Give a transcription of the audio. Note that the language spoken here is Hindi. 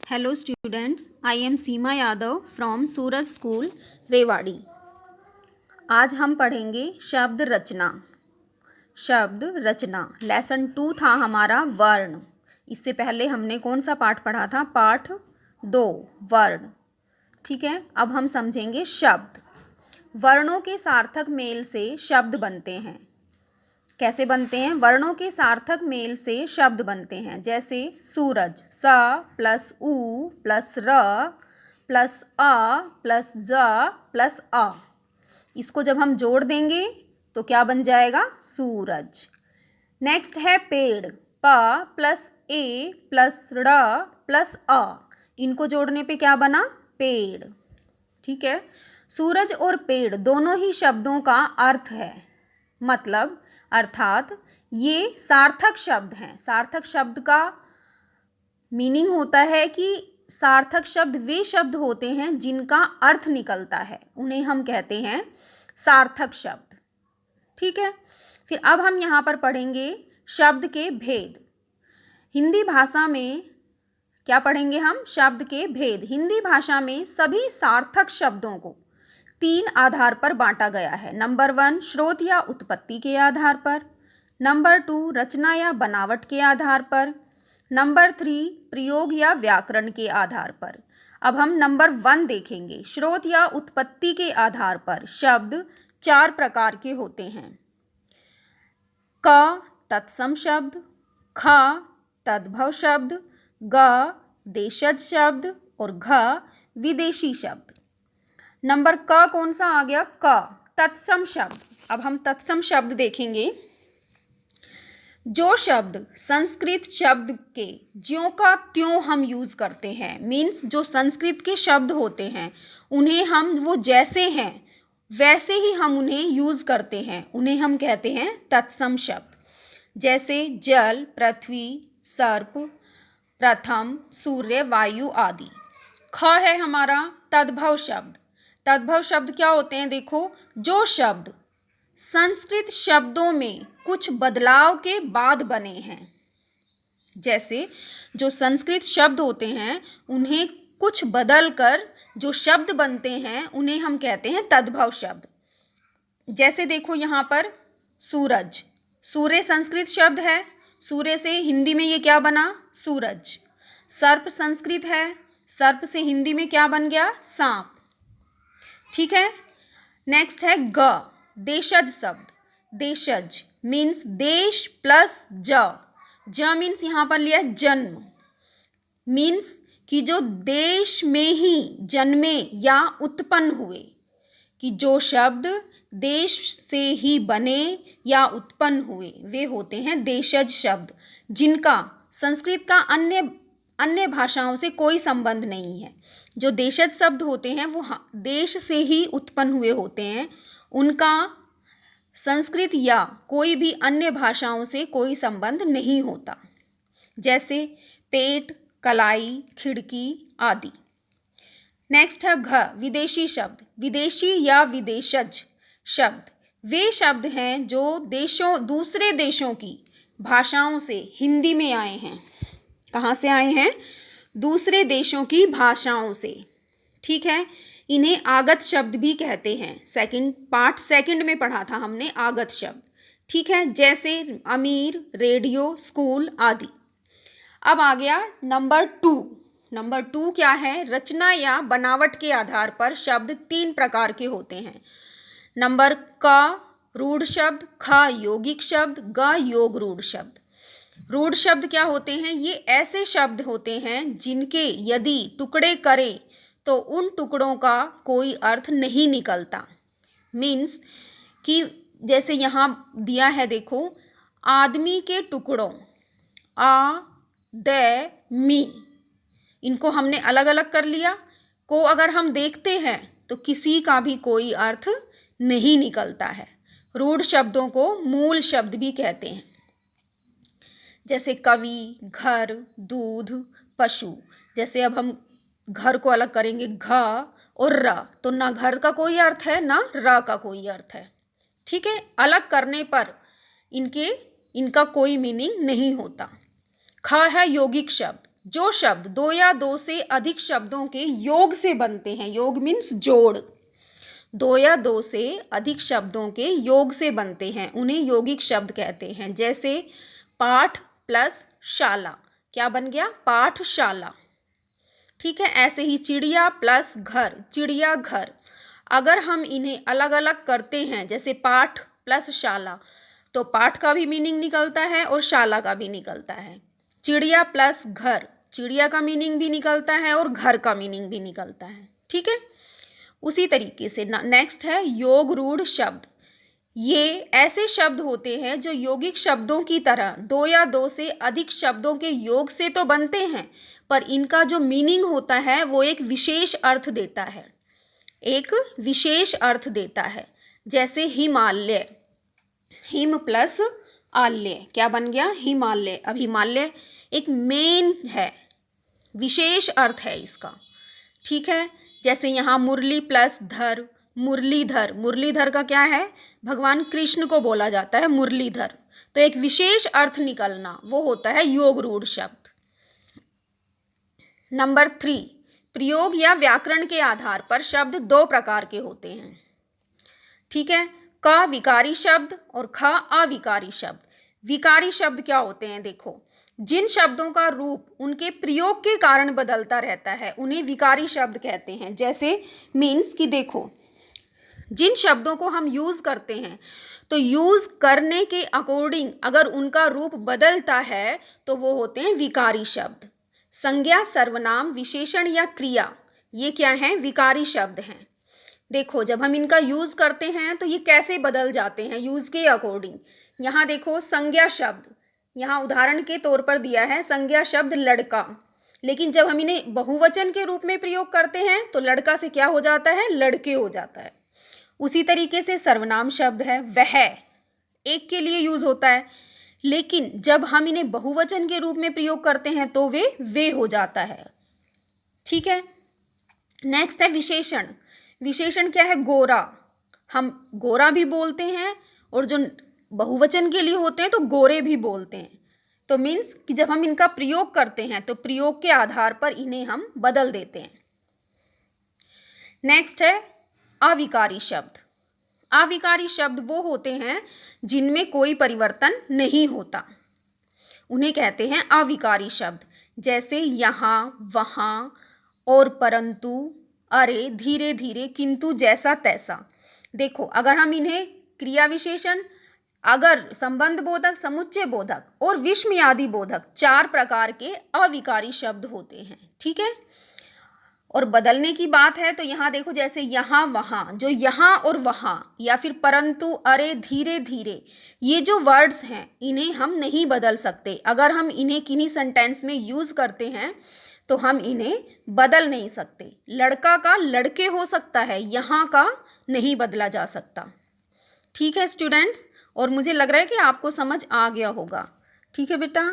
Hello students, I am Seema Yadav from Suraj school Rewari. आज हम पढ़ेंगे शब्द रचना। शब्द रचना लेसन 2 था हमारा वर्ण। इससे पहले हमने कौन सा पाठ पढ़ा था? पाठ 2 वर्ण। ठीक है, अब हम समझेंगे शब्द। वर्णों के सार्थक मेल से शब्द बनते हैं। कैसे बनते हैं? वर्णों के सार्थक मेल से शब्द बनते हैं। जैसे सूरज, स प्लस उ प्लस र प्लस अ प्लस ज प्लस अ। इसको जब हम जोड़ देंगे तो क्या बन जाएगा? सूरज। नेक्स्ट है पेड़, प प्लस ए प्लस र प्लस अ। इनको जोड़ने पे क्या बना? पेड़। ठीक है, सूरज और पेड़ दोनों ही शब्दों का अर्थ है, मतलब अर्थात ये सार्थक शब्द हैं। सार्थक शब्द का मीनिंग होता है कि सार्थक शब्द वे शब्द होते हैं जिनका अर्थ निकलता है, उन्हें हम कहते हैं सार्थक शब्द। ठीक है, फिर अब हम यहाँ पर पढ़ेंगे शब्द के भेद। हिंदी भाषा में क्या पढ़ेंगे हम? शब्द के भेद। हिंदी भाषा में सभी सार्थक शब्दों को 3 आधार पर बांटा गया है। नंबर 1 स्रोत या उत्पत्ति के आधार पर, नंबर 2 रचना या बनावट के आधार पर, नंबर 3 प्रयोग या व्याकरण के आधार पर। अब हम नंबर 1 देखेंगे। स्रोत या उत्पत्ति के आधार पर शब्द 4 प्रकार के होते हैं। क तत्सम शब्द, ख तद्भव शब्द, ग देशज शब्द और घ विदेशी शब्द। नंबर क कौन सा आ गया? क तत्सम शब्द। अब हम तत्सम शब्द देखेंगे। जो शब्द संस्कृत शब्द के ज्यों का त्यों हम यूज करते हैं, मीन्स जो संस्कृत के शब्द होते हैं उन्हें हम वो जैसे हैं वैसे ही हम उन्हें यूज करते हैं, उन्हें हम कहते हैं तत्सम शब्द। जैसे जल, पृथ्वी, सर्प, प्रथम, सूर्य, वायु आदि। ख है हमारा तद्भव शब्द। तद्भव शब्द क्या होते हैं? देखो, जो शब्द संस्कृत शब्दों में कुछ बदलाव के बाद बने हैं। जैसे जो संस्कृत शब्द होते हैं उन्हें कुछ बदल कर जो शब्द बनते हैं उन्हें हम कहते हैं तद्भव शब्द। जैसे देखो यहाँ पर सूरज, सूर्य संस्कृत शब्द है, सूर्य से हिंदी में ये क्या बना? सूरज। सर्प संस्कृत है, सर्प से हिंदी में क्या बन गया? सांप। ठीक है, नेक्स्ट है ग देशज शब्द। देशज मीन्स देश प्लस ज मीन्स यहाँ पर लिया जन्म, मीन्स कि जो देश में ही जन्मे या उत्पन्न हुए, कि जो शब्द देश से ही बने या उत्पन्न हुए वे होते हैं देशज शब्द, जिनका संस्कृत का अन्य भाषाओं से कोई संबंध नहीं है। जो देशज शब्द होते हैं वो देश से ही उत्पन्न हुए होते हैं, उनका संस्कृत या कोई भी अन्य भाषाओं से कोई संबंध नहीं होता। जैसे पेट, कलाई, खिड़की आदि। नेक्स्ट है घ विदेशी शब्द। विदेशी या विदेशज शब्द वे शब्द हैं जो दूसरे देशों की भाषाओं से हिंदी में आए हैं। कहाँ से आए हैं? दूसरे देशों की भाषाओं से। ठीक है, इन्हें आगत शब्द भी कहते हैं। पार्ट सेकंड में पढ़ा था हमने आगत शब्द। ठीक है, जैसे अमीर, रेडियो, स्कूल आदि। अब आ गया नंबर 2। नंबर 2 क्या है? रचना या बनावट के आधार पर शब्द 3 प्रकार के होते हैं। नंबर क रूढ़ शब्द, ख यौगिक शब्द, ग योग रूढ़ शब्द। रूढ़ शब्द क्या होते हैं? ये ऐसे शब्द होते हैं जिनके यदि टुकड़े करें तो उन टुकड़ों का कोई अर्थ नहीं निकलता। मीन्स कि जैसे यहाँ दिया है, देखो, आदमी के टुकड़ों, आ द मी, इनको हमने अलग अलग कर लिया। को अगर हम देखते हैं तो किसी का भी कोई अर्थ नहीं निकलता है। रूढ़ शब्दों को मूल शब्द भी कहते हैं। जैसे कवि, घर, दूध, पशु। जैसे अब हम घर को अलग करेंगे घ और र, तो ना घर का कोई अर्थ है ना र का कोई अर्थ है। ठीक है, अलग करने पर इनका कोई मीनिंग नहीं होता। ख है यौगिक शब्द। जो शब्द दो या दो से अधिक शब्दों के योग से बनते हैं, योग मीन्स जोड़, दो या दो से अधिक शब्दों के योग से बनते हैं, उन्हें यौगिक शब्द कहते हैं। जैसे पाठ प्लस शाला, क्या बन गया? पाठशाला। ठीक है, ऐसे ही चिड़िया प्लस घर, चिड़िया घर। अगर हम इन्हें अलग अलग करते हैं, जैसे पाठ प्लस शाला, तो पाठ का भी मीनिंग निकलता है और शाला का भी निकलता है। चिड़िया प्लस घर, चिड़िया का मीनिंग भी निकलता है और घर का मीनिंग भी निकलता है। ठीक है, उसी तरीके से नेक्स्ट है योग रूढ़ शब्द। ये ऐसे शब्द होते हैं जो यौगिक शब्दों की तरह दो या दो से अधिक शब्दों के योग से तो बनते हैं, पर इनका जो मीनिंग होता है वो एक विशेष अर्थ देता है, एक विशेष अर्थ देता है। जैसे हिमालय, हिम प्लस आल्य, क्या बन गया? हिमालय। अब हिमालय एक मेन है, विशेष अर्थ है इसका। ठीक है, जैसे यहाँ मुरली प्लस धर, मुरलीधर, मुरलीधर का क्या है? भगवान कृष्ण को बोला जाता है मुरलीधर, तो एक विशेष अर्थ निकलना वो होता है योग रूढ़ शब्द। नंबर 3, प्रयोग या व्याकरण के आधार पर शब्द दो प्रकार के होते हैं। ठीक है, क विकारी शब्द और ख अविकारी शब्द। विकारी शब्द क्या होते हैं? देखो, जिन शब्दों का रूप उनके प्रयोग के कारण बदलता रहता है उन्हें विकारी शब्द कहते हैं। जैसे मीन्स कि देखो, जिन शब्दों को हम यूज करते हैं तो यूज करने के अकॉर्डिंग अगर उनका रूप बदलता है तो वो होते हैं विकारी शब्द। संज्ञा, सर्वनाम, विशेषण या क्रिया, ये क्या हैं? विकारी शब्द हैं। देखो, जब हम इनका यूज करते हैं तो ये कैसे बदल जाते हैं यूज के अकॉर्डिंग। यहाँ देखो, संज्ञा शब्द, यहाँ उदाहरण के तौर पर दिया है संज्ञा शब्द लड़का, लेकिन जब हम इन्हें बहुवचन के रूप में प्रयोग करते हैं तो लड़का से क्या हो जाता है? लड़के हो जाता है। उसी तरीके से सर्वनाम शब्द है, वह एक के लिए यूज होता है, लेकिन जब हम इन्हें बहुवचन के रूप में प्रयोग करते हैं तो वे हो जाता है। ठीक है, नेक्स्ट है विशेषण। विशेषण क्या है? गोरा, हम गोरा भी बोलते हैं और जो बहुवचन के लिए होते हैं तो गोरे भी बोलते हैं। तो मीन्स कि जब हम इनका प्रयोग करते हैं तो प्रयोग के आधार पर इन्हें हम बदल देते हैं। नेक्स्ट है अविकारी शब्द। अविकारी शब्द वो होते हैं जिनमें कोई परिवर्तन नहीं होता, उन्हें कहते हैं अविकारी शब्द। जैसे यहाँ, वहाँ और परंतु, अरे, धीरे धीरे, किंतु, जैसा तैसा। देखो, अगर हम इन्हें क्रिया विशेषण, अगर संबंध बोधक, समुच्चय बोधक और विस्मयादि बोधक, 4 प्रकार के अविकारी शब्द होते हैं। ठीक है, और बदलने की बात है तो यहाँ देखो, जैसे यहाँ, वहाँ, जो यहाँ और वहाँ, या फिर परंतु, अरे, धीरे धीरे, ये जो वर्ड्स हैं इन्हें हम नहीं बदल सकते। अगर हम इन्हें किन्हीं सेंटेंस में यूज करते हैं तो हम इन्हें बदल नहीं सकते। लड़का का लड़के हो सकता है, यहाँ का नहीं बदला जा सकता। ठीक है स्टूडेंट्स, और मुझे लग रहा है कि आपको समझ आ गया होगा। ठीक है बेटा।